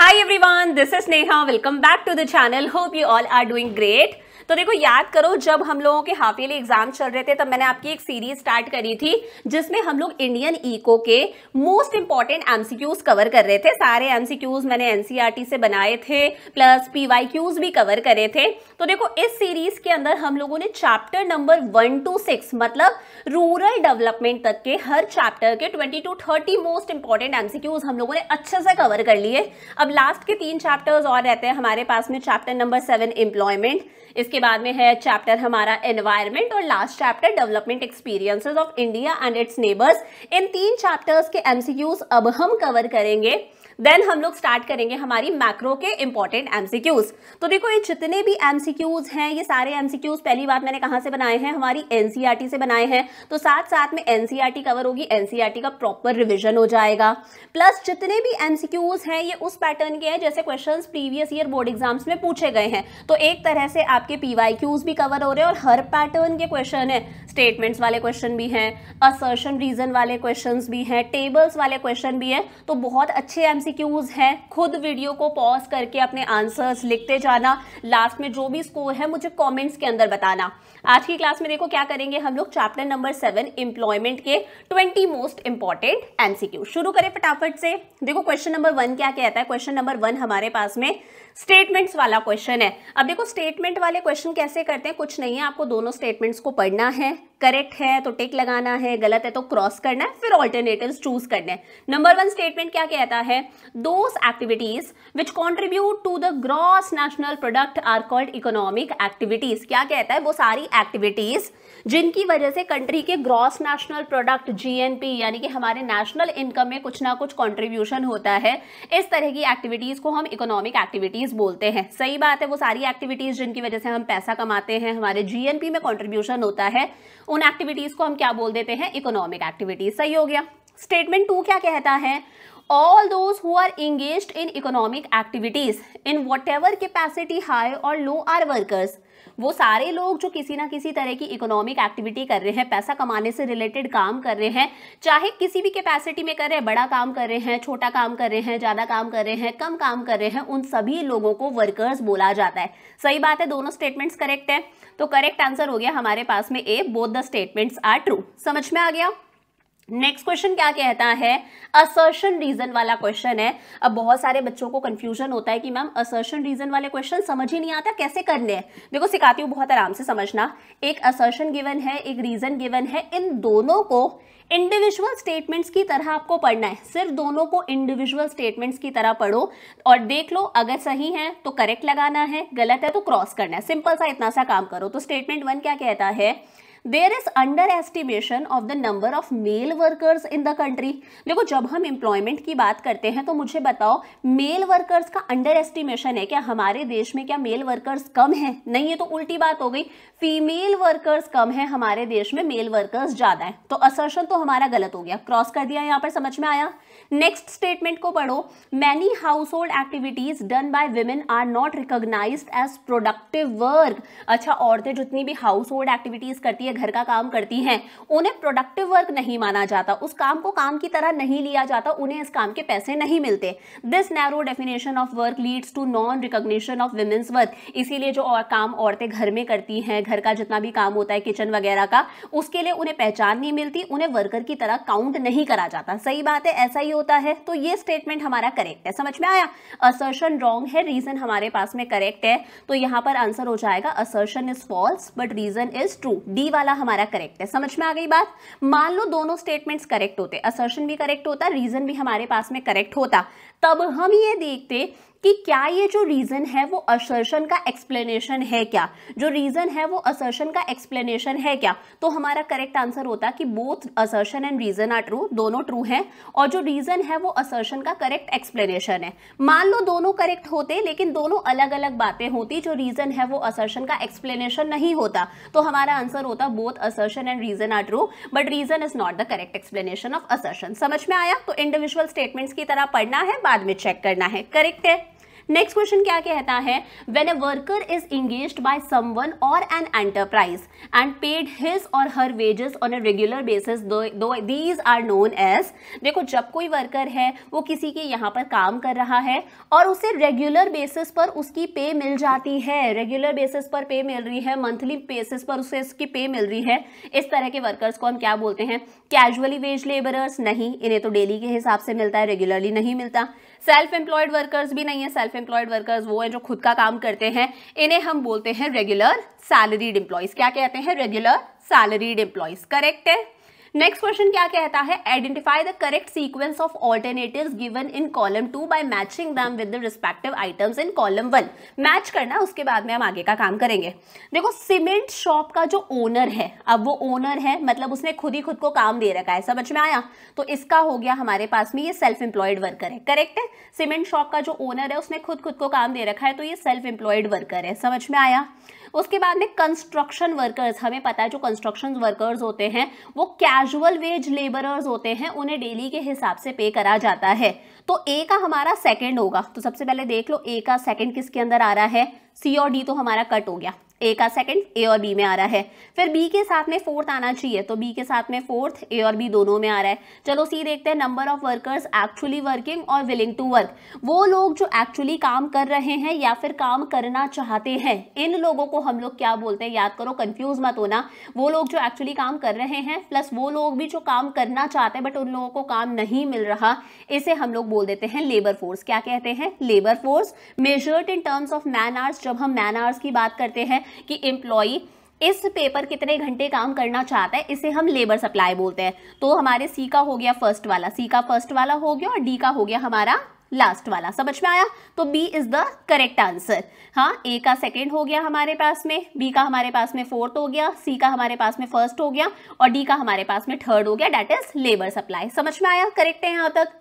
Hi everyone, this is Neha. Welcome back to the channel. Hope you all are doing great. तो देखो याद करो जब हम लोगों के हाफ ईयरली एग्जाम चल रहे थे तब मैंने आपकी एक सीरीज स्टार्ट करी थी जिसमें हम लोग इंडियन इको के मोस्ट इंपॉर्टेंट एमसीक्यूज कवर कर रहे थे। सारे एमसीक्यूज मैंने एनसीईआरटी से बनाए थे प्लस पीवाईक्यूज भी कवर करे थे। तो देखो इस सीरीज के अंदर हम लोगों ने चैप्टर नंबर 1 to 6 मतलब रूरल डेवलपमेंट तक के हर चैप्टर के 20 to 30 मोस्ट इंपॉर्टेंट एमसीक्यूज हम लोगों ने अच्छे से कवर कर लिए। अब लास्ट के 3 चैप्टर्स और रहते हैं हमारे पास में। चैप्टर नंबर 7 एम्प्लॉयमेंट, इसके बाद में है चैप्टर हमारा एनवायरनमेंट और last chapter development experiences of India and it's neighbours. In 3 chapters के एमसीक्यूज अब हम कवर करेंगे। देन हम लोग स्टार्ट करेंगे हमारी मैक्रो के इंपॉर्टेंट एमसीक्यूज। तो देखो ये जितने भी एमसीक्यूज हैं ये सारे एमसीक्यूज पहली बात मैंने कहां से बनाए हैं, हमारी एनसीईआरटी से बनाए हैं। तो साथ साथ में एनसीईआरटी कवर होगी, एनसीईआरटी का प्रॉपर रिवीजन हो जाएगा। प्लस जितने भी एमसीक्यूज हैं ये उस पैटर्न के हैं जैसे questions previous year board exams में पूछे गए हैं। तो एक तरह से आपके पीवाईक्यूज भी कवर हो रहे हैं और हर पैटर्न के क्वेश्चन है। स्टेटमेंट्स वाले क्वेश्चन भी हैं, असर्शन रीजन वाले क्वेश्चन भी हैं, टेबल्स वाले क्वेश्चन भी हैं। तो बहुत अच्छे एमसीक्यूज हैं। खुद वीडियो को पॉज करके अपने आंसर्स लिखते जाना, लास्ट में जो भी स्कोर है मुझे कमेंट्स के अंदर बताना। आज की क्लास में देखो क्या करेंगे हम लोग, चैप्टर नंबर 7 एम्प्लॉयमेंट के 20 मोस्ट इंपॉर्टेंट एमसीक्यू। शुरू करें फटाफट से। देखो क्वेश्चन नंबर 1 क्या कहता है। क्वेश्चन नंबर 1 हमारे पास में स्टेटमेंट्स वाला क्वेश्चन है। अब देखो स्टेटमेंट वाले क्वेश्चन कैसे करते हैं, कुछ नहीं है, आपको दोनों स्टेटमेंट्स को पढ़ना है। करेक्ट है तो टिक लगाना है, गलत है तो क्रॉस करना है, फिर ऑल्टरनेटिव्स चूज करने हैं। नंबर 1 स्टेटमेंट क्या कहता है, those activities which contribute to the gross national product are called economic activities. क्या कहता है, वो सारी एक्टिविटीज जिनकी वजह से कंट्री के ग्रॉस नेशनल प्रोडक्ट जीएनपी यानी कि हमारे नेशनल इनकम में कुछ ना कुछ कंट्रीब्यूशन होता है, इस तरह की एक्टिविटीज को हम इकोनॉमिक एक्टिविटीज बोलते हैं। सही बात है, वो सारी एक्टिविटीज जिनकी वजह से हम पैसा कमाते हैं, हमारे जीएनपी में कंट्रीब्यूशन होता है, उन एक्टिविटीज को हम क्या बोल देते हैं, इकोनॉमिक एक्टिविटीज। सही हो गया। स्टेटमेंट 2 क्या कहता है, all those who are engaged in economic activities in whatever capacity high or low are workers। वो सारे लोग जो किसी ना किसी तरह की इकोनॉमिक एक्टिविटी कर रहे हैं, पैसा कमाने से रिलेटेड काम कर रहे हैं, चाहे किसी भी कैपेसिटी में कर रहे हैं, बड़ा काम कर रहे हैं, छोटा काम कर रहे हैं, ज्यादा काम कर रहे हैं, कम काम कर रहे हैं, उन सभी लोगों को वर्कर्स बोला जाता है। सही बात है, दोनों स्टेटमेंट्स करेक्ट है। तो करेक्ट आंसर हो गया हमारे पास में A, both the statements are true. समझ में आ गया। नेक्स्ट क्वेश्चन क्या कहता है, असर्शन रीजन वाला क्वेश्चन है। अब बहुत सारे बच्चों को कंफ्यूजन होता है कि मैम असर्शन रीजन वाले क्वेश्चन समझ ही नहीं आता कैसे करने हैं। देखो सिखाती हूँ, बहुत आराम से समझना। एक असर्शन गिवन है, एक रीजन गिवन है, इन दोनों को इंडिविजुअल स्टेटमेंट्स की तरह आपको पढ़ना है। सिर्फ दोनों को इंडिविजुअल स्टेटमेंट्स की तरह पढ़ो और देख लो, अगर सही है तो करेक्ट लगाना है, गलत है तो क्रॉस करना है। सिंपल सा इतना सा काम करो। तो स्टेटमेंट 1 क्या कहता है, There is underestimation of the number of male workers in the country। देखो जब हम एम्प्लॉयमेंट की बात करते हैं तो मुझे बताओ मेल वर्कर्स का अंडर एस्टिमेशन है क्या, हमारे देश में क्या मेल वर्कर्स कम है? नहीं, ये तो उल्टी बात हो गई। फीमेल वर्कर्स कम है हमारे देश में, मेल वर्कर्स ज्यादा है। तो असर्शन तो हमारा गलत हो गया, क्रॉस कर दिया यहाँ पर। समझ में आया। नेक्स्ट स्टेटमेंट को पढ़ो, many household activities done by women are not recognised as productive work. अच्छा, औरतें जितनी भी हाउस होल्ड एक्टिविटीज करती है, घर का काम करती हैं, उन्हें प्रोडक्टिव वर्क नहीं माना जाता, उस काम को काम की तरह नहीं लिया जाता, उन्हें इस काम के पैसे नहीं मिलते। This narrow definition of work leads to non recognition of women's work. इसीलिए जो काम औरतें घर में करती हैं, घर का जितना भी काम होता है किचन वगैरह का, उसके लिए उन्हें पहचान नहीं मिलती, उन्हें वर्कर की तरह काउंट नहीं करा जाता। सही बात है, ऐसा ही होता है। तो ये स्टेटमेंट हमारा करेक्ट है। समझ में आया। असर्शन रॉन्ग है, रीजन हमारे पास में करेक्ट है। तो यहां पर आंसर हो जाएगा assertion is false but reason is true. D वाला हमारा करेक्ट है। समझ में आ गई बात। मान लो दोनों स्टेटमेंट्स करेक्ट होते, असर्शन भी करेक्ट होता, रीजन भी हमारे पास में करेक्ट होता, तब हम ये देखते कि क्या ये जो रीजन है वो असर्शन का एक्सप्लेनेशन है क्या, जो रीजन है वो असर्शन का एक्सप्लेनेशन है क्या। तो हमारा करेक्ट आंसर होता कि both assertion and reason are true, दोनों ट्रू हैं, और जो रीजन है वो असर्शन का करेक्ट एक्सप्लेनेशन है। मान लो दोनों करेक्ट होते लेकिन दोनों अलग अलग बातें होती, जो रीजन है वो असर्शन का एक्सप्लेनेशन नहीं होता, तो हमारा आंसर होता both assertion and reason are true but reason is not the correct explanation of assertion. समझ में आया। तो इंडिविजुअल स्टेटमेंट्स की तरह पढ़ना है, बाद में चेक करना है। करेक्ट है। नेक्स्ट क्वेश्चन क्या कहता है, when a worker is engaged by someone or an enterprise and paid his or her wages on a regular basis, these are known as. देखो जब कोई वर्कर है वो किसी के यहाँ पर काम कर रहा है और उसे रेगुलर बेसिस पर उसकी पे मिल जाती है, रेगुलर बेसिस पर पे मिल रही है, मंथली बेसिस पर उसे इसकी पे मिल रही है, इस तरह के वर्कर्स को हम क्या बोलते हैं, कैजुअली वेज लेबरर्स। नहीं, इन्हें तो डेली के हिसाब से मिलता है, रेगुलरली नहीं मिलता। सेल्फ एम्प्लॉयड वर्कर्स भी नहीं है, सेल्फ एम्प्लॉयड वर्कर्स वो है जो खुद का काम करते हैं, इन्हें हम बोलते हैं रेगुलर सैलरीड एम्प्लॉयज। क्या कहते हैं, रेगुलर सैलरीड एम्प्लॉयज। करेक्ट है। नेक्स्ट क्वेश्चन क्या कहता है, identify the correct sequence of alternatives given in column 2 by matching them with the respective items in column 1। Match करना, उसके बाद में हम आगे का काम करेंगे। देखो सीमेंट शॉप का जो ओनर है, अब वो ओनर है मतलब उसने खुद ही खुद को काम दे रखा है, समझ में आया। तो इसका हो गया हमारे पास में ये सेल्फ एम्प्लॉयड वर्कर है। करेक्ट है, सीमेंट शॉप का जो ओनर है उसने खुद को काम दे रखा है, तो ये सेल्फ एम्प्लॉयड वर्कर है, समझ में आया। उसके बाद में कंस्ट्रक्शन वर्कर्स, हमें पता है जो कंस्ट्रक्शन वर्कर्स होते हैं वो कैजुअल वेज लेबरर्स होते हैं, उन्हें डेली के हिसाब से पे करा जाता है। तो ए का हमारा सेकंड होगा, तो सबसे पहले देख लो ए का सेकंड किसके अंदर आ रहा है, सी और डी तो हमारा कट हो गया, ए का सेकंड ए और बी में आ रहा है। फिर बी के साथ में फोर्थ आना चाहिए, तो बी के साथ में फोर्थ, ए और बी दोनों में आ रहा है। चलो सी देखते हैं, number of workers actually working और विलिंग टू वर्क। वो लोग जो एक्चुअली काम कर रहे हैं या फिर काम करना चाहते हैं, इन लोगों को हम लोग क्या बोलते हैं, याद करो, कंफ्यूज मत होना। वो लोग जो एक्चुअली काम कर रहे हैं प्लस वो लोग भी जो काम करना चाहते हैं बट उन लोगों को काम नहीं मिल रहा, इसे हम लोग बोल देते हैं लेबर फोर्स। क्या कहते हैं, labour force. Measured in terms of man hours, जब हम मैन आवर्स की बात करते हैं कि एम्प्लॉई इस पेपर कितने घंटे काम करना चाहता है, इसे हम लेबर सप्लाई बोलते हैं। तो हमारे सी का हो गया फर्स्ट वाला, सी का फर्स्ट वाला हो गया और डी का हो गया हमारा लास्ट वाला, समझ में आया। तो B is the correct answer. हाँ, ए का सेकंड हो गया हमारे पास में, बी का हमारे पास में फोर्थ हो गया, सी का हमारे पास में फर्स्ट हो गया और डी का हमारे पास में थर्ड हो गया, दैट इज लेबर सप्लाई। समझ में आया, करेक्ट है यहाँ तक।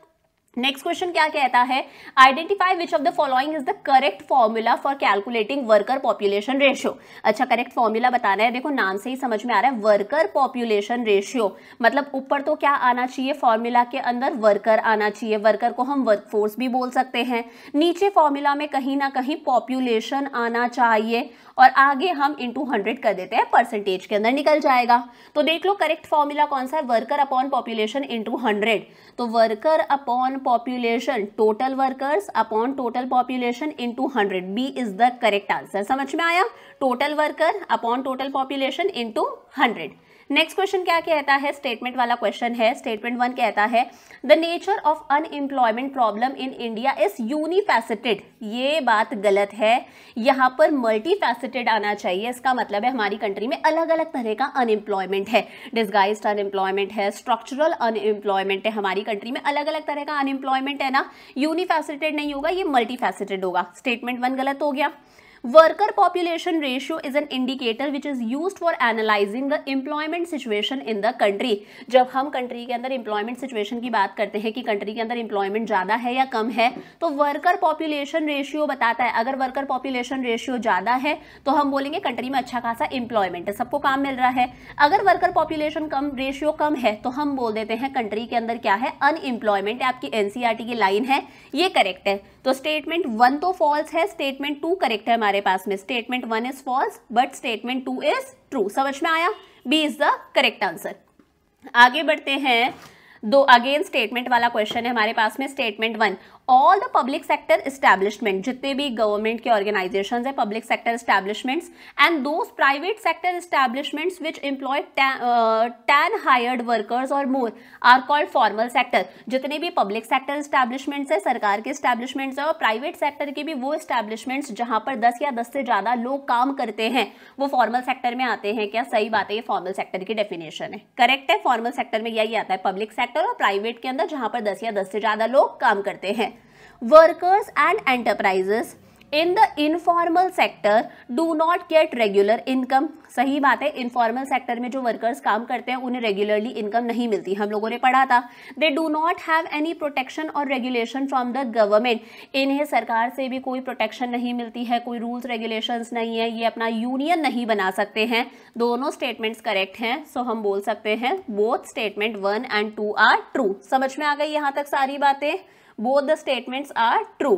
नेक्स्ट क्वेश्चन क्या कहता है, identify which of the following is the correct formula for calculating worker population ratio. अच्छा, करेक्ट फॉर्मूला बताना है। देखो नाम से ही समझ में आ रहा है, वर्कर पॉपुलेशन रेशियो मतलब ऊपर तो क्या आना चाहिए, फॉर्मूला के अंदर वर्कर आना चाहिए, वर्कर को हम वर्कफोर्स भी बोल सकते हैं। नीचे फॉर्मूला में कहीं ना कहीं पॉपुलेशन आना चाहिए और आगे हम इंटू 100 कर देते हैं, परसेंटेज के अंदर निकल जाएगा। तो देख लो करेक्ट फॉर्मूला कौन सा है, वर्कर अपॉन पॉपुलेशन इंटू 100। तो worker upon population, total workers upon total population into 100, B is the correct answer. समझ में आया, total worker upon total population into 100। Next question क्या कहता है, स्टेटमेंट वाला क्वेश्चन है। स्टेटमेंट 1 कहता है the nature of unemployment problem in India is unifaceted. ये बात गलत है, यहाँ पर मल्टीफैसेटेड आना चाहिए। इसका मतलब है हमारी कंट्री में अलग अलग तरह का अनएम्प्लॉयमेंट है, डिस्गाइज्ड अनएम्प्लॉयमेंट है, स्ट्रक्चरल अनएम्प्लॉयमेंट है, हमारी कंट्री में अलग अलग तरह का अनएम्प्लॉयमेंट है ना। यूनिफैसेटेड नहीं होगा, ये मल्टीफैसेटेड होगा। स्टेटमेंट 1 गलत हो गया। Worker population ratio is an indicator which is used for analyzing the employment situation in the country। जब हम कंट्री के अंदर एम्प्लॉयमेंट सिचुएशन की बात करते हैं कि कंट्री के अंदर एम्प्लॉयमेंट ज़्यादा है या कम है, तो वर्कर पॉपुलेशन रेशियो बताता है। अगर वर्कर पॉपुलेशन रेशियो ज़्यादा है तो हम बोलेंगे कंट्री में अच्छा खासा एम्प्लॉयमेंट है, सबको काम मिल रहा है। अगर वर्कर पॉपुलेशन कम, रेशियो कम है, तो हम बोल देते हैं कंट्री के अंदर क्या है, अनएम्प्लॉयमेंट है। आपकी एनसीईआरटी की लाइन है, ये करेक्ट है। तो स्टेटमेंट 1 तो फॉल्स है, स्टेटमेंट 2 करेक्ट है हमारे पास में। Statement 1 is false but statement 2 is true. समझ में आया, B is the correct answer. आगे बढ़ते हैं, दो अगेन स्टेटमेंट वाला क्वेश्चन है हमारे पास में। Statement 1, all the public sector establishment, जितने भी गवर्नमेंट के ऑर्गेनाइजेशंस है, public sector establishments and those private sector establishments which employ 10 hired workers or more are called formal sector. जितने भी पब्लिक सेक्टर एस्टैब्लिशमेंट्स है, सरकार के एस्टैब्लिशमेंट्स है, और प्राइवेट सेक्टर के भी वो एस्टैब्लिशमेंट्स जहां पर 10 या 10 से ज़्यादा लोग काम करते हैं, वो फॉर्मल सेक्टर में आते हैं क्या? सही बात है, ये फॉर्मल सेक्टर की डेफिनेशन है, करेक्ट है। फॉर्मल सेक्टर में यही आता है, पब्लिक सेक्टर और प्राइवेट के अंदर जहां पर 10 या 10 से ज़्यादा लोग काम करते हैं। Workers and enterprises in the informal sector do not get regular income। सही बात है, इनफॉर्मल सेक्टर में जो वर्कर्स काम करते हैं उन्हें रेगुलरली इनकम नहीं मिलती, हम लोगों ने पढ़ा था। They do not have any protection और रेगुलेशन फ्रॉम द गवर्नमेंट, इन्हें सरकार से भी कोई प्रोटेक्शन नहीं मिलती है, कोई रूल्स रेगुलेशंस नहीं है, ये अपना यूनियन नहीं बना सकते हैं। दोनों स्टेटमेंट्स करेक्ट हैं, सो हम बोल सकते हैं both statement 1 and 2 are true. समझ में आ गई यहाँ तक सारी बातें? Both the statements are true.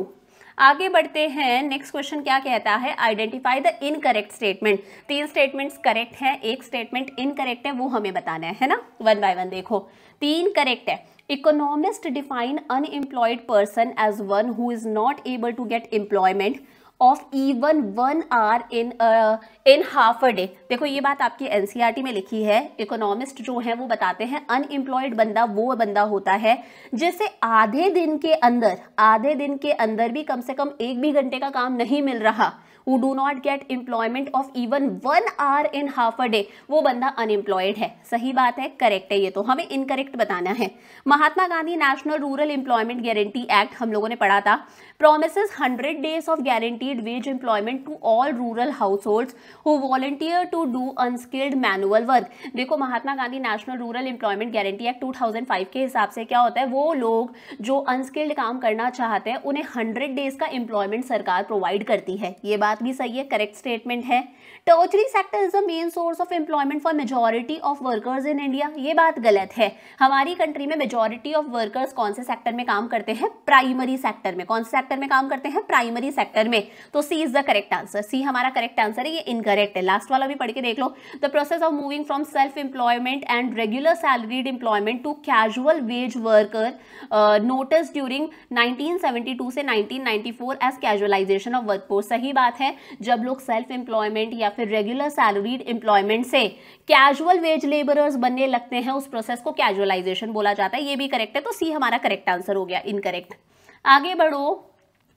आगे बढ़ते हैं, नेक्स्ट क्वेश्चन क्या कहता है, identify the incorrect statement. 3 statements correct हैं, एक स्टेटमेंट इनकरेक्ट है, वो हमें बताना है ना, वन बाय वन। देखो 3 करेक्ट है। Economist define unemployed person as one who is not able to get employment of even 1 hour in half a day. देखो ये बात आपकी एनसीईआरटी में लिखी है। इकोनॉमिस्ट जो है वो बताते हैं अनएम्प्लॉयड बंदा वो बंदा होता है जिसे आधे दिन के अंदर भी कम से कम 1 भी घंटे का काम नहीं मिल रहा, who do not get employment of even 1 hour in half a day, वो बंदा अनएम्प्लॉयड है। सही बात है, करेक्ट है, ये तो हमें इनकरेक्ट बताना है। Mahatma Gandhi National Rural Employment Guarantee Act हम लोगों ने पढ़ा था, promises 100 days of guaranteed wage employment to all rural households who volunteer to do unskilled manual work। देखो Mahatma Gandhi National Rural Employment Guarantee Act 2005 के हिसाब से क्या होता है, वो लोग जो अनस्किल्ड काम करना चाहते हैं उन्हें 100 डेज का एम्प्लॉयमेंट सरकार प्रोवाइड करती है। ये बात भी सही है, करेक्ट स्टेटमेंट है। Tertiary sector is the main source of employment for majority of workers in India. ये बात गलत है। हमारी कंट्री में मेजॉरिटी ऑफ वर्कर्स कौन से सेक्टर में काम करते हैं, प्राइमरी सेक्टर में। कौन से सेक्टर में काम करते हैं, प्राइमरी सेक्टर में। तो सी इज द करेक्ट आंसर, सी हमारा करेक्ट आंसर है, ये इनकरेक्ट है। लास्ट वाला भी पढ़ के देख लो। The process of moving from self employment and regular salaried employment to casual wage worker notice during 1972 से 1994 एज कैजुअलाइजेशन ऑफ वर्कफोर्स। सही बात है, जब लोग सेल्फ एम्प्लॉयमेंट या फिर रेगुलर सैलरीड एम्प्लॉयमेंट से कैजुअल वेज लेबरर्स बनने लगते हैं, उस प्रोसेस को कैजुअलाइजेशन बोला जाता है। ये भी करेक्ट है, तो सी हमारा करेक्ट आंसर हो गया, इनकरेक्ट। आगे बढ़ो।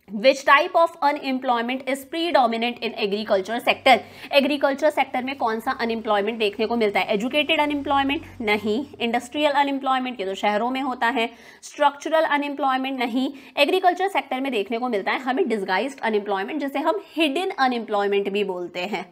Which type of unemployment is predominant in agriculture sector? Agriculture sector में कौन सा अनएम्प्लॉयमेंट देखने को मिलता है, एजुकेटेड अनएम्प्लॉयमेंट नहीं, इंडस्ट्रियल अनएम्प्लॉयमेंट ये तो शहरों में होता है, स्ट्रक्चरल अनएम्प्लॉयमेंट नहीं। एग्रीकल्चर सेक्टर में देखने को मिलता है हमें डिस्गाइज्ड अनएम्प्लॉयमेंट, जिसे हम हिडन अनएम्प्लॉयमेंट भी बोलते हैं।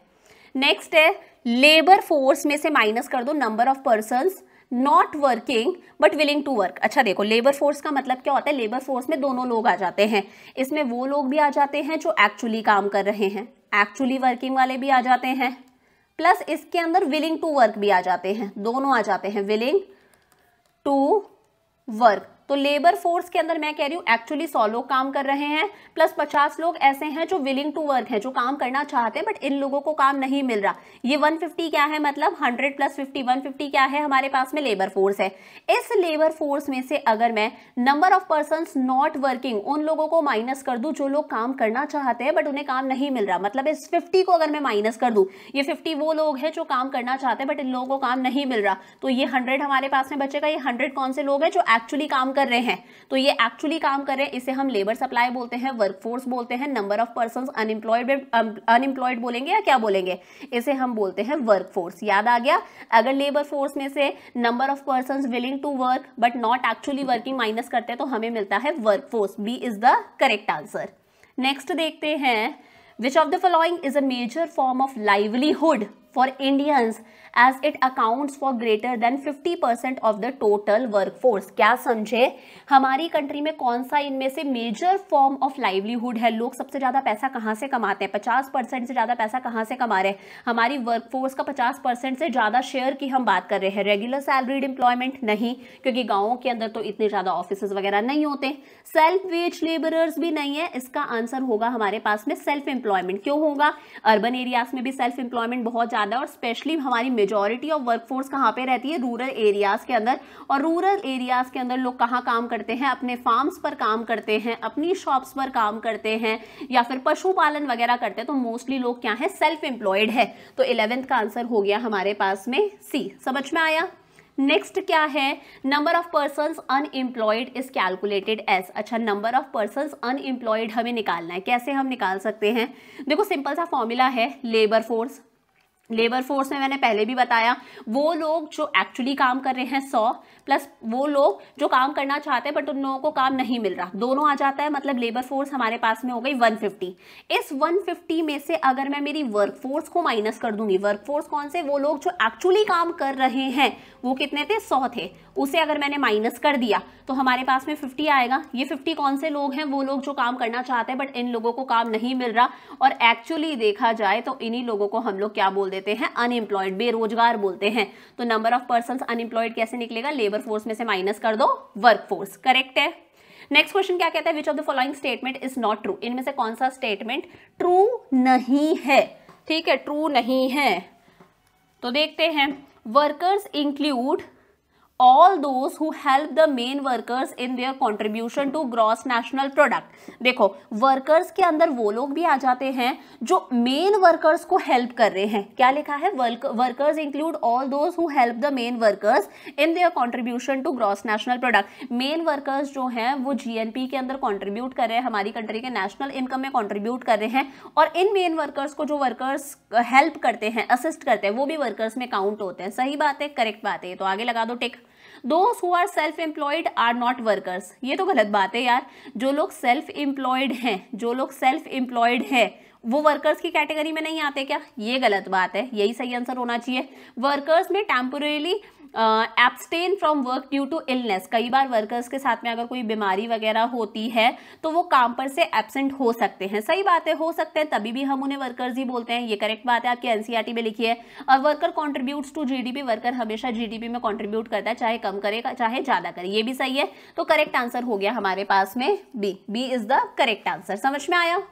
नेक्स्ट है, लेबर फोर्स में से माइनस कर दो number of persons not working but willing to work. अच्छा देखो, लेबर फोर्स का मतलब क्या होता है, लेबर फोर्स में दोनों लोग आ जाते हैं। इसमें वो लोग भी आ जाते हैं जो एक्चुअली काम कर रहे हैं, एक्चुअली वर्किंग वाले भी आ जाते हैं, प्लस इसके अंदर विलिंग टू वर्क भी आ जाते हैं, दोनों आ जाते हैं, विलिंग टू वर्क। तो लेबर फोर्स के अंदर मैं कह रही हूँ एक्चुअली 100 लोग काम कर रहे हैं, प्लस 50 लोग ऐसे हैं जो विलिंग टू वर्क हैं, जो काम करना चाहते हैं, बट इन लोगों को काम नहीं मिल रहा। ये 150 क्या है, मतलब 100 + 50, 150 क्या है, हमारे पास में लेबर फोर्स है। इस लेबर फोर्स में से अगर मैं number of persons not working, उन लोगों को माइनस कर दूं जो लोग काम करना चाहते हैं बट उन्हें काम नहीं मिल रहा, मतलब इस 50 को अगर मैं माइनस कर दूं, ये 50 वो लोग हैं जो काम करना चाहते हैं बट इन लोगों को काम नहीं मिल रहा, तो ये 100 हमारे पास में बचेगा। ये 100 कौन से लोग हैं, जो एक्चुअली काम कर रहे हैं, तो ये एक्चुअली काम कर रहे हैं, इसे हम लेबर सप्लाई बोलते हैं, वर्कफोर्स बोलते हैं। नंबर ऑफ पर्सन्स अनएम्प्लॉयड बोलेंगे या क्या बोलेंगे, इसे हम बोलते हैं वर्कफोर्स। याद आ गया। अगर लेबर फोर्स में से number of persons willing to work but not actually working minus करते हैं तो हमें मिलता है workforce. B is the correct answer. Next देखते हैं, which of the following is a major form of livelihood for Indians as it accounts for greater than 50% of the total workforce। क्या समझे, हमारी कंट्री में कौन सा इनमें से मेजर फॉर्म ऑफ लाइवलीहुड है, लोग सबसे ज्यादा पैसा कहां से कमाते हैं, 50% से ज्यादा पैसा कहां से कमा रहे हैं, हमारी वर्कफोर्स का 50% से ज्यादा शेयर की हम बात कर रहे हैं। रेगुलर सैलरीड एम्प्लॉयमेंट नहीं, क्योंकि गांवों के अंदर तो इतने ज्यादा ऑफिस वगैरह नहीं होते। सेल्फ वेज लेबरर्स भी नहीं है, इसका आंसर होगा हमारे पास में सेल्फ एम्प्लॉयमेंट। क्यों होगा, अर्बन एरियाज में भी सेल्फ एम्प्लॉयमेंट बहुत ज्यादा, और स्पेशली हमारी मेजॉरिटी ऑफ वर्कफोर्स कहाँ पे रहती है, रूरल एरियाज के अंदर। और रूरल एरियाज के अंदर लोग कहाँ काम करते हैं, अपने फार्म्स पर काम करते हैं, अपनी शॉप्स पर काम करते हैं, या फिर पशुपालन वगैरह करते हैं। तो मोस्टली लोग क्या है, सेल्फ एम्प्लॉयड है। तो 11th का आंसर हो गया हमारे पास में सी। समझ में आया। नेक्स्ट क्या है, number of persons unemployed is calculated as. अच्छा, नंबर ऑफ पर्सन्स अनएम्प्लॉयड हमें निकालना है, कैसे हम निकाल सकते हैं, देखो सिंपल सा फॉर्मूला है, लेबर फोर्स। लेबर फोर्स में मैंने पहले भी बताया, वो लोग जो एक्चुअली काम कर रहे हैं 100 प्लस वो लोग जो काम करना चाहते हैं बट उन लोगों को काम नहीं मिल रहा, दोनों आ जाता है, मतलब लेबर फोर्स हमारे पास में हो गई 150। इस 150 में से अगर मैं मेरी वर्कफोर्स को माइनस कर दूंगी, वर्कफोर्स कौन से, वो लोग जो एक्चुअली काम कर रहे हैं, वो कितने थे, 100 थे, उसे अगर मैंने माइनस कर दिया तो हमारे पास में 50 आएगा। ये 50 कौन से लोग हैं, वो लोग जो काम करना चाहते हैं बट इन लोगों को काम नहीं मिल रहा, और एक्चुअली देखा जाए तो इन्हीं लोगों को हम लोग क्या बोल देते हैं, अनएम्प्लॉयड, बेरोजगार बोलते हैं। तो नंबर ऑफ पर्सन्स अनएम्प्लॉयड कैसे निकलेगा, लेबर फोर्स में से माइनस कर दो वर्कफोर्स। करेक्ट है। नेक्स्ट क्वेश्चन क्या कहता है, which of the following statement is not true, इनमें से कौन सा स्टेटमेंट ट्रू नहीं है, ठीक है, ट्रू नहीं है। तो देखते हैं, workers include all those who help the main workers in their contribution to gross national product। देखो वर्कर्स के अंदर वो लोग भी आ जाते हैं जो मेन वर्कर्स को हेल्प कर रहे हैं। क्या लिखा है, workers include all those who help the main workers in their contribution to gross national product. Main workers जो हैं वो जीएनपी के अंदर कंट्रीब्यूट कर रहे हैं, हमारी कंट्री के नेशनल इनकम में कंट्रीब्यूट कर रहे हैं, और इन मेन वर्कर्स को जो वर्कर्स हेल्प करते हैं, असिस्ट करते हैं, वो भी वर्कर्स में काउंट होते हैं। सही बात है, करेक्ट बात है, तो आगे लगा दो टिक। Those who are self employed are not workers, ये तो गलत बात है यार। जो लोग सेल्फ एम्प्लॉयड हैं, जो लोग सेल्फ एम्प्लॉयड हैं वो वर्कर्स की कैटेगरी में नहीं आते क्या, ये गलत बात है, यही सही आंसर होना चाहिए। वर्कर्स में temporarily abstain from work due to illness, कई बार वर्कर्स के साथ में अगर कोई बीमारी वगैरह होती है तो वो काम पर से एब्सेंट हो सकते हैं। सही बात है, हो सकते हैं, तभी भी हम उन्हें वर्कर्स ही बोलते हैं, ये करेक्ट बात है, आपकी एनसीईआरटी में लिखी है। और worker contributes to GDP, worker हमेशा जीडीपी में कॉन्ट्रीब्यूट करता है, चाहे कम करेगा चाहे ज्यादा करे, ये भी सही है। तो करेक्ट आंसर हो गया हमारे पास में B, B is the correct answer. समझ में आया।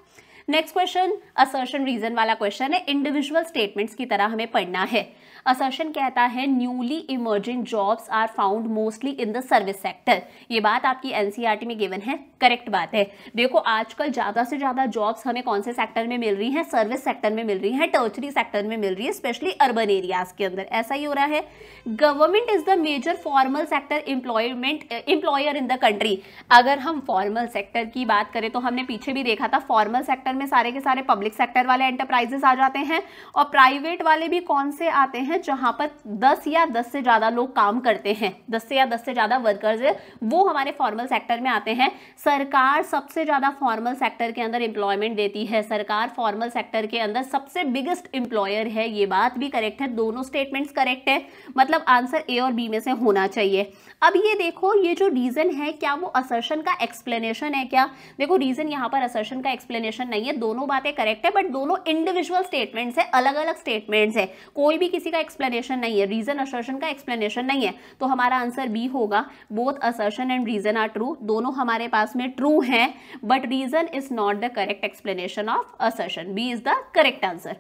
नेक्स्ट क्वेश्चन असर्शन रीजन वाला क्वेश्चन है, इंडिविजुअल स्टेटमेंट्स की तरह हमें पढ़ना है। असर्शन कहता है newly emerging jobs are found mostly in the service sector, ये बात आपकी एनसीईआरटी में गिवन है, करेक्ट बात है। देखो आजकल ज्यादा से ज्यादा जॉब्स हमें कौन से सेक्टर में मिल रही हैं, सर्विस सेक्टर में मिल रही है, टर्चरी सेक्टर में मिल रही है, स्पेशली अर्बन एरियाज के अंदर ऐसा ही हो रहा है। Government is the major formal sector employer in the country. अगर हम फॉर्मल सेक्टर की बात करें तो हमने पीछे भी देखा था, फॉर्मल सेक्टर में सारे के सारे पब्लिक सेक्टर वाले एंटरप्राइजेस आ जाते हैं, और प्राइवेट वाले भी कौन से आते हैं जहां पर 10 या 10 से ज्यादा लोग काम करते हैं, 10 से या 10 से ज्यादा वर्कर्स है, वो हमारे फॉर्मल सेक्टर में आते हैं। सरकार सबसे ज्यादा फॉर्मल सेक्टर के अंदर एम्प्लॉयमेंट देती है, सरकार फॉर्मल सेक्टर के अंदर सबसे बिगेस्ट एम्प्लॉयर है, ये बात भी करेक्ट है, दोनों स्टेटमेंट्स करेक्ट है, मतलब आंसर ए और बी में से होना चाहिए। अब ये देखो, ये जो रीजन है क्या वो असर्शन का एक्सप्लेनेशन है क्या, देखो रीजन यहाँ पर असर्शन का एक्सप्लेनेशन नहीं है, दोनों बातें करेक्ट है, बट दोनों इंडिविजुअल स्टेटमेंट्स है, अलग अलग स्टेटमेंट्स है, कोई भी किसी का एक्सप्लेनेशन नहीं है, रीजन असर्शन का एक्सप्लेनेशन नहीं है, तो हमारा आंसर बी होगा। Both assertion and reason are true, दोनों हमारे पास में ट्रू हैं, but reason is not the correct explanation of assertion, B is the correct answer.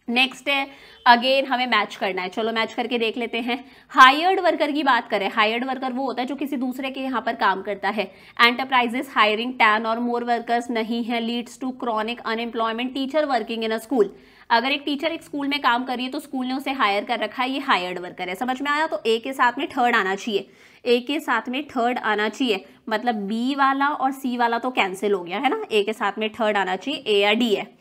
Next है, अगेन हमें मैच करना है, चलो मैच करके देख लेते हैं। हायर्ड वर्कर की बात करें, हायर्ड वर्कर वो होता है जो किसी दूसरे के यहाँ पर काम करता है। एंटरप्राइजेस हायरिंग 10 और मोर वर्कर्स नहीं है, leads to chronic unemployment. Teacher working in a school, अगर एक टीचर एक स्कूल में काम कर रही है तो स्कूल ने उसे हायर कर रखा है, ये हायर्ड वर्कर है। समझ में आया, तो ए के साथ में थर्ड आना चाहिए, ए के साथ में थर्ड आना चाहिए, मतलब बी वाला और सी वाला तो कैंसिल हो गया है ना, ए के साथ में थर्ड आना चाहिए, ए या डी है।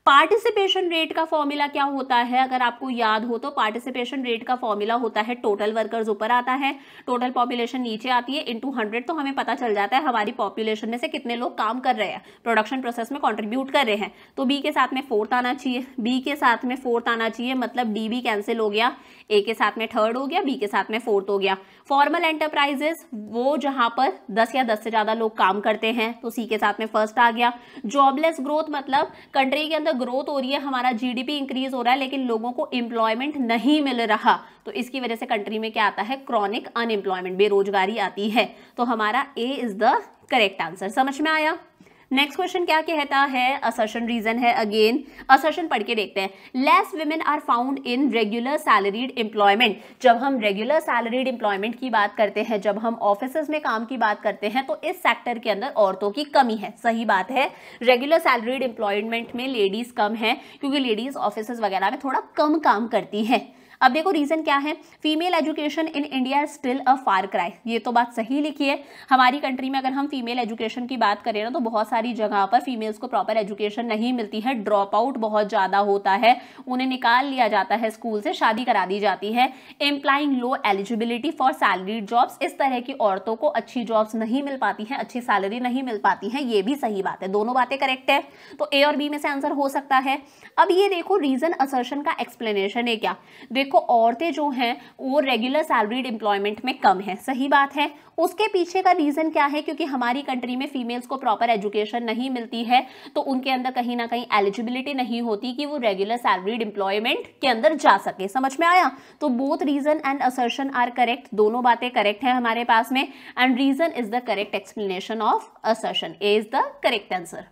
पार्टिसिपेशन रेट का फॉर्मूला क्या होता है, अगर आपको याद हो तो पार्टिसिपेशन रेट का फॉर्मूला होता है टोटल वर्कर्स ऊपर आता है, टोटल पॉपुलेशन नीचे आती है, इनटू 100, तो हमें पता चल जाता है हमारी पॉपुलेशन में से कितने लोग काम कर रहे हैं, प्रोडक्शन प्रोसेस में कंट्रीब्यूट कर रहे हैं। तो बी के साथ में फोर्थ आना चाहिए, बी के साथ में फोर्थ आना चाहिए, मतलब डी भी कैंसिल हो गया, ए के साथ में थर्ड हो गया, बी के साथ में फोर्थ हो गया। फॉर्मल एंटरप्राइजेस वो जहां पर 10 या 10 से ज्यादा लोग काम करते हैं, तो सी के साथ में फर्स्ट आ गया। जॉबलेस ग्रोथ, मतलब कंट्री के अंदर ग्रोथ हो रही है, हमारा जीडीपी इंक्रीज हो रहा है, लेकिन लोगों को एम्प्लॉयमेंट नहीं मिल रहा, तो इसकी वजह से कंट्री में क्या आता है, क्रॉनिक अनएम्प्लॉयमेंट, बेरोजगारी आती है, तो हमारा A is the correct answer. समझ में आया। नेक्स्ट क्वेश्चन क्या कहता है, असर्शन रीजन है, अगेन असर्शन पढ़ के देखते हैं। Less women are found in regular salaried employment, जब हम रेगुलर सैलरीड एम्प्लॉयमेंट की बात करते हैं, जब हम ऑफिसेज में काम की बात करते हैं, तो इस सेक्टर के अंदर औरतों की कमी है। सही बात है, रेगुलर सैलरीड एम्प्लॉयमेंट में लेडीज कम है, क्योंकि लेडीज ऑफिसेज वगैरह में थोड़ा कम काम करती है। अब देखो रीजन क्या है, female education in India still a far cry, ये तो बात सही लिखी है। हमारी कंट्री में अगर हम फीमेल एजुकेशन की बात करें ना, तो बहुत सारी जगह पर फीमेल्स को प्रॉपर एजुकेशन नहीं मिलती है, ड्रॉप आउट बहुत ज़्यादा होता है, उन्हें निकाल लिया जाता है स्कूल से, शादी करा दी जाती है। Implying low eligibility for salaried jobs, इस तरह की औरतों को अच्छी जॉब्स नहीं मिल पाती हैं, अच्छी सैलरी नहीं मिल पाती है, ये भी सही बात है, दोनों बातें करेक्ट है, तो ए और बी में से आंसर हो सकता है। अब ये देखो रीजन असर्शन का एक्सप्लेनेशन है क्या, देखो देखो औरतें जो हैं वो रेगुलर सैलरीड एम्प्लॉयमेंट में कम है, सही बात है। उसके पीछे का रीजन क्या है, क्योंकि हमारी कंट्री में फीमेल्स को प्रॉपर एजुकेशन नहीं मिलती है, तो उनके अंदर कहीं ना कहीं एलिजिबिलिटी नहीं होती कि वो रेगुलर सैलरीड एम्प्लॉयमेंट के अंदर जा सके। समझ में आया? तो both reason and assertion are correct, दोनों बातें करेक्ट है हमारे पास में, and reason is the correct explanation of assertion. A is the correct answer.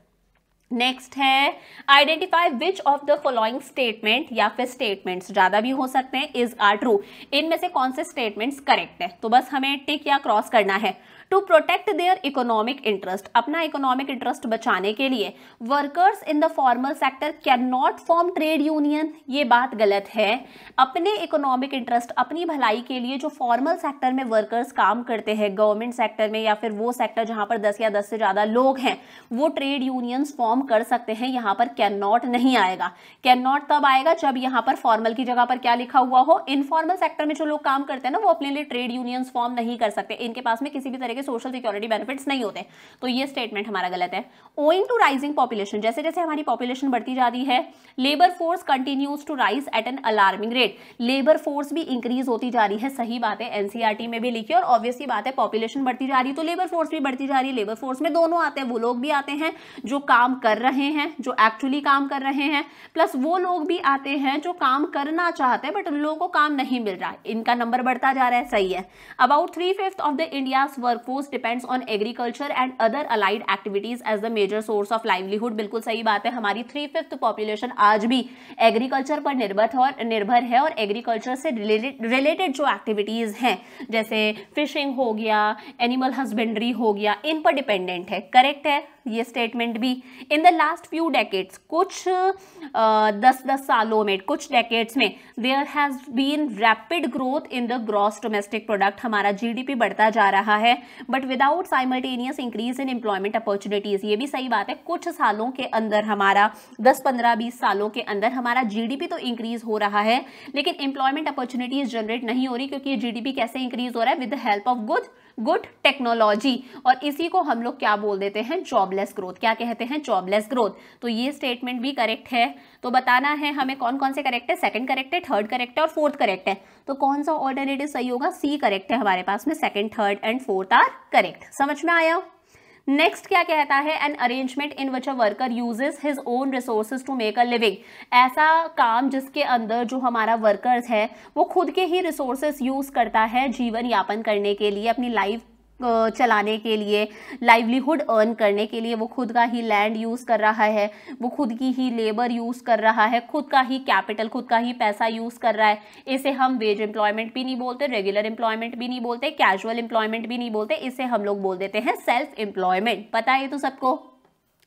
Next है identify which of the following statement, या फिर स्टेटमेंट्स ज्यादा भी हो सकते हैं, इज आर ट्रू, इनमें से कौन से स्टेटमेंट्स करेक्ट है। तो बस हमें टिक या क्रॉस करना है। To protect their economic interest, अपना इकोनॉमिक इंटरेस्ट बचाने के लिए workers in the formal sector cannot form trade union, ये बात गलत है। अपने इकोनॉमिक इंटरेस्ट, अपनी भलाई के लिए जो फॉर्मल सेक्टर में वर्कर्स काम करते हैं, गवर्नमेंट सेक्टर में या फिर वो सेक्टर जहां पर 10 या 10 से ज्यादा लोग हैं, वो ट्रेड यूनियंस फॉर्म कर सकते हैं। यहाँ पर कैन नॉट नहीं आएगा। कैन नॉट तब आएगा जब यहाँ पर फॉर्मल की जगह पर क्या लिखा हुआ हो, इनफॉर्मल सेक्टर में जो लोग काम करते हैं ना, वो अपने लिए ट्रेड यूनियंस फॉर्म नहीं कर सकते, इनके पास में किसी भी तरह के सोशल सिक्योरिटी बेनिफिट्स नहीं होते। तो ये स्टेटमेंट हमारा गलत है। ओइंग टू राइजिंग पॉपुलेशन, जैसे जैसे हमारी पॉपुलेशन बढ़ती जा रही है, labour force continues to rise at an alarming rate, labour force भी इंक्रीज होती जा रही है, सही बात है, एनसीईआरटी में भी लिखी, और ऑब्वियसली बात है पॉपुलेशन बढ़ती जा रही है तो लेबर फोर्स भी बढ़ती जा रही है। लेबर फोर्स में दोनों आते हैं, वो लोग भी आते हैं जो काम कर रहे हैं, जो एक्चुअली काम कर रहे हैं, प्लस वो लोग भी आते हैं जो काम करना चाहते हैं बट उन लोगों को काम नहीं मिल रहा है, इनका नंबर बढ़ता जा रहा है, सही है। About 3/5 of the India's workforce depends on agriculture and other allied activities as the major source of livelihood, बिल्कुल सही बात है। हमारी 3/5 पॉपुलेशन आज भी एग्रीकल्चर पर निर्भर है और एग्रीकल्चर से रिलेटेड जो एक्टिविटीज हैं जैसे फिशिंग हो गया, एनिमल हस्बेंड्री हो गया, इन पर डिपेंडेंट है। करेक्ट है ये स्टेटमेंट भी। In the last few decades, कुछ 10 सालों में, कुछ डेकेड्स में, there has been rapid growth in the gross domestic product, हमारा जीडीपी बढ़ता जा रहा है, but without simultaneous increase in employment opportunities, ये भी सही बात है। कुछ सालों के अंदर हमारा 10, 15, 20 सालों के अंदर हमारा जीडीपी तो इंक्रीज हो रहा है, लेकिन एम्प्लॉयमेंट अपॉर्चुनिटीज जनरेट नहीं हो रही, क्योंकि ये जीडीपी कैसे इंक्रीज हो रहा है, with the help of good technology, और इसी को हम लोग क्या बोल देते हैं, जॉबलेस ग्रोथ। क्या कहते हैं, जॉबलेस ग्रोथ। तो ये स्टेटमेंट भी करेक्ट है। तो बताना है हमें कौन कौन से करेक्ट है, सेकंड करेक्ट है, थर्ड करेक्ट है और फोर्थ करेक्ट है। तो कौन सा ऑल्टरनेटिव सही होगा, सी करेक्ट है हमारे पास में, second, third and fourth are correct. समझ में आया? नेक्स्ट क्या कहता है, an arrangement in which a worker uses his own resources to make a living, ऐसा काम जिसके अंदर जो हमारा वर्कर्स है वो खुद के ही रिसोर्सेज यूज करता है जीवन यापन करने के लिए, अपनी लाइफ चलाने के लिए, लाइवलीहुड अर्न करने के लिए। वो खुद का ही लैंड यूज़ कर रहा है, वो खुद की ही लेबर यूज़ कर रहा है, खुद का ही कैपिटल, खुद का ही पैसा यूज़ कर रहा है। इसे हम वेज एम्प्लॉयमेंट भी नहीं बोलते, रेगुलर एम्प्लॉयमेंट भी नहीं बोलते, कैजुअल एम्प्लॉयमेंट भी नहीं बोलते, इसे हम लोग बोल देते हैं सेल्फ एम्प्लॉयमेंट। पता है तो सबको।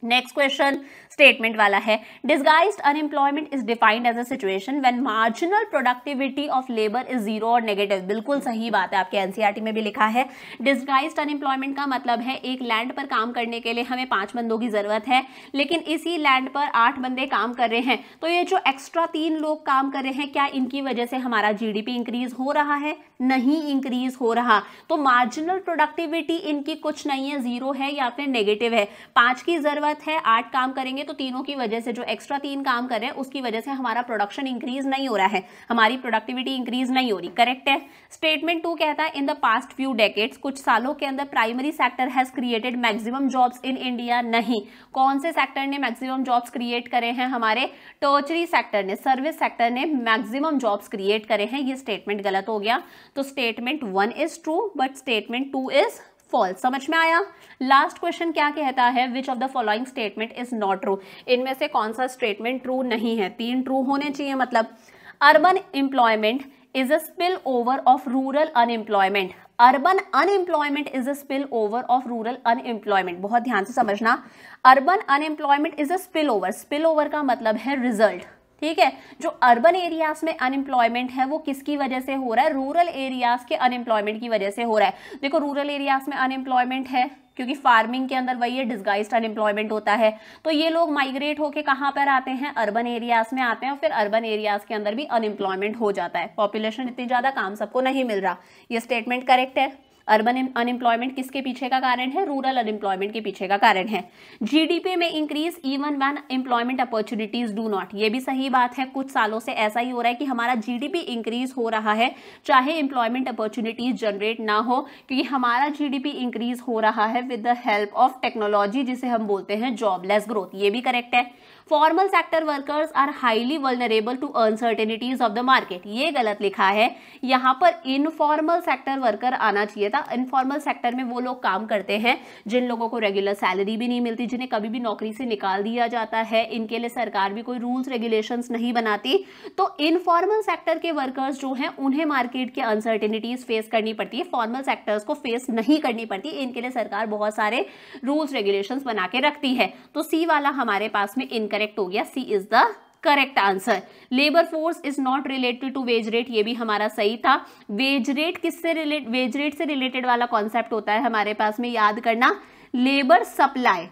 नेक्स्ट क्वेश्चन स्टेटमेंट वाला है, disguised unemployment is defined as a situation when marginal productivity of labour is zero और नेगेटिव, बिल्कुल सही बात है, आपके एनसीईआरटी में भी लिखा है। डिस्गाइज्ड अनएम्प्लॉयमेंट का मतलब है एक लैंड पर काम करने के लिए हमें 5 बंदों की जरूरत है, लेकिन इसी लैंड पर 8 बंदे काम कर रहे हैं, तो ये जो एक्स्ट्रा 3 लोग काम कर रहे हैं, क्या इनकी वजह से हमारा जीडीपी इंक्रीज हो रहा है? नहीं इंक्रीज हो रहा। तो मार्जिनल प्रोडक्टिविटी इनकी कुछ नहीं है, जीरो है या फिर नेगेटिव है। 5 की जरूरत है, 8 काम करेंगे, तो तीनों की वजह से, जो एक्स्ट्रा 3 काम कर रहे हैं उसकी वजह से हमारा प्रोडक्शन इंक्रीज नहीं हो रहा है, हमारी प्रोडक्टिविटी इंक्रीज नहीं हो रही। करेक्ट है। स्टेटमेंट 2 कहता है, in the past few decades, कुछ सालों के अंदर primary sector has created maximum jobs in India. नहीं। कौन से सेक्टर ने मैक्सिमम जॉब्स क्रिएट करे हैं? हमारे टर्शरी सेक्टर ने, सर्विस सेक्टर ने मैक्सिमम जॉब्स क्रिएट करे हैं। ये स्टेटमेंट गलत हो गया। तो statement 1 is true but statement 2 is false. समझ में आया? लास्ट क्वेश्चन क्या कहता है, which of the following statement is not true, इनमें से कौन सा स्टेटमेंट ट्रू नहीं है? 3 ट्रू होने चाहिए। मतलब urban employment is a spill over of rural unemployment, urban unemployment is a spill over of rural unemployment. बहुत ध्यान से समझना, urban unemployment is a spill over का मतलब है रिजल्ट। ठीक है, जो अर्बन एरियाज में अनएम्प्लॉयमेंट है वो किसकी वजह से हो रहा है? रूरल एरियाज के अनएम्प्लॉयमेंट की वजह से हो रहा है। देखो रूरल एरियाज में अनएम्प्लॉयमेंट है क्योंकि फार्मिंग के अंदर वही है, डिस्गाइज्ड अनएम्प्लॉयमेंट होता है, तो ये लोग माइग्रेट होके कहाँ पर आते हैं? अर्बन एरियाज में आते हैं, और फिर अर्बन एरियाज के अंदर भी अनएम्प्लॉयमेंट हो जाता है। पॉपुलेशन इतनी ज्यादा, काम सबको नहीं मिल रहा। ये स्टेटमेंट करेक्ट है। अर्बन अनएम्प्लॉयमेंट किसके पीछे का कारण है? रूरल अनएम्प्लॉयमेंट के पीछे का कारण है। जीडीपी में increase even when employment opportunities do not, ये भी सही बात है। कुछ सालों से ऐसा ही हो रहा है कि हमारा जीडीपी इंक्रीज हो रहा है चाहे एम्प्लॉयमेंट अपॉर्चुनिटीज जनरेट ना हो, क्योंकि हमारा जीडीपी इंक्रीज हो रहा है with the help of technology, जिसे हम बोलते हैं जॉबलेस ग्रोथ, ये भी करेक्ट है। Formal sector workers are highly vulnerable to uncertainties of the market, ये गलत लिखा है। यहाँ पर इनफॉर्मल सेक्टर वर्कर आना चाहिए था। इनफॉर्मल सेक्टर में वो लोग काम करते हैं जिन लोगों को रेगुलर सैलरी भी नहीं मिलती, जिन्हें कभी भी नौकरी से निकाल दिया जाता है, इनके लिए सरकार भी कोई रूल्स रेगुलेशंस नहीं बनाती। तो इनफॉर्मल सेक्टर के वर्कर्स जो हैं उन्हें मार्केट की अनसर्टेनिटीज फेस करनी पड़ती है, फॉर्मल सेक्टर्स को फेस नहीं करनी पड़ती। इनके लिए सरकार बहुत सारे रूल्स रेगुलेशंस बना के रखती है। तो सी वाला हमारे पास में इनकरेक्ट हो गया, C is the correct answer. Labour force is not related to wage rate, ये भी हमारा सही था। वेज रेट किससे रिलेटेड, वेज रेट से रिलेटेड वाला कॉन्सेप्ट होता है हमारे पास में, याद करना, लेबर सप्लाई।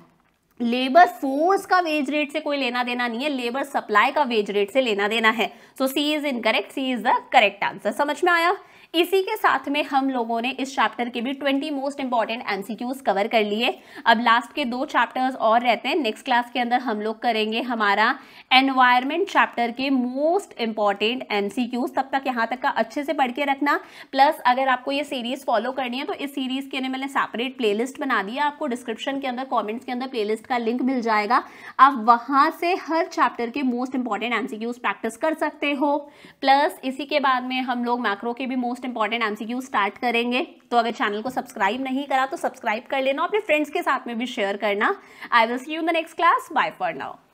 लेबर फोर्स का वेज रेट से कोई लेना देना नहीं है, लेबर सप्लाई का वेज रेट से लेना देना है। So C is incorrect, C is the correct answer. समझ में आया? इसी के साथ में हम लोगों ने इस चैप्टर के भी 20 मोस्ट इंपॉर्टेंट एमसीक्यूज कवर कर लिए। अब लास्ट के 2 चैप्टर्स और रहते हैं। नेक्स्ट क्लास के अंदर हम लोग करेंगे हमारा एनवायरमेंट चैप्टर के मोस्ट इंपॉर्टेंट एमसीक्यूज। तब तक यहाँ तक का अच्छे से पढ़ के रखना। प्लस अगर आपको ये सीरीज फॉलो करनी है तो इस सीरीज के लिए मैंने सेपरेट प्लेलिस्ट बना दिया, आपको डिस्क्रिप्शन के अंदर कॉमेंट्स के अंदर प्लेलिस्ट का लिंक मिल जाएगा। आप वहां से हर चैप्टर के मोस्ट इंपॉर्टेंट एमसीक्यूज प्रैक्टिस कर सकते हो। प्लस इसी के बाद में हम लोग मैक्रो के भी मोस्ट इंपॉर्टेंट एमसीक्यू स्टार्ट करेंगे। तो अगर चैनल को सब्सक्राइब नहीं करा तो सब्सक्राइब कर लेना, अपने फ्रेंड्स के साथ में भी शेयर करना। I will see you in the next class. Bye for now.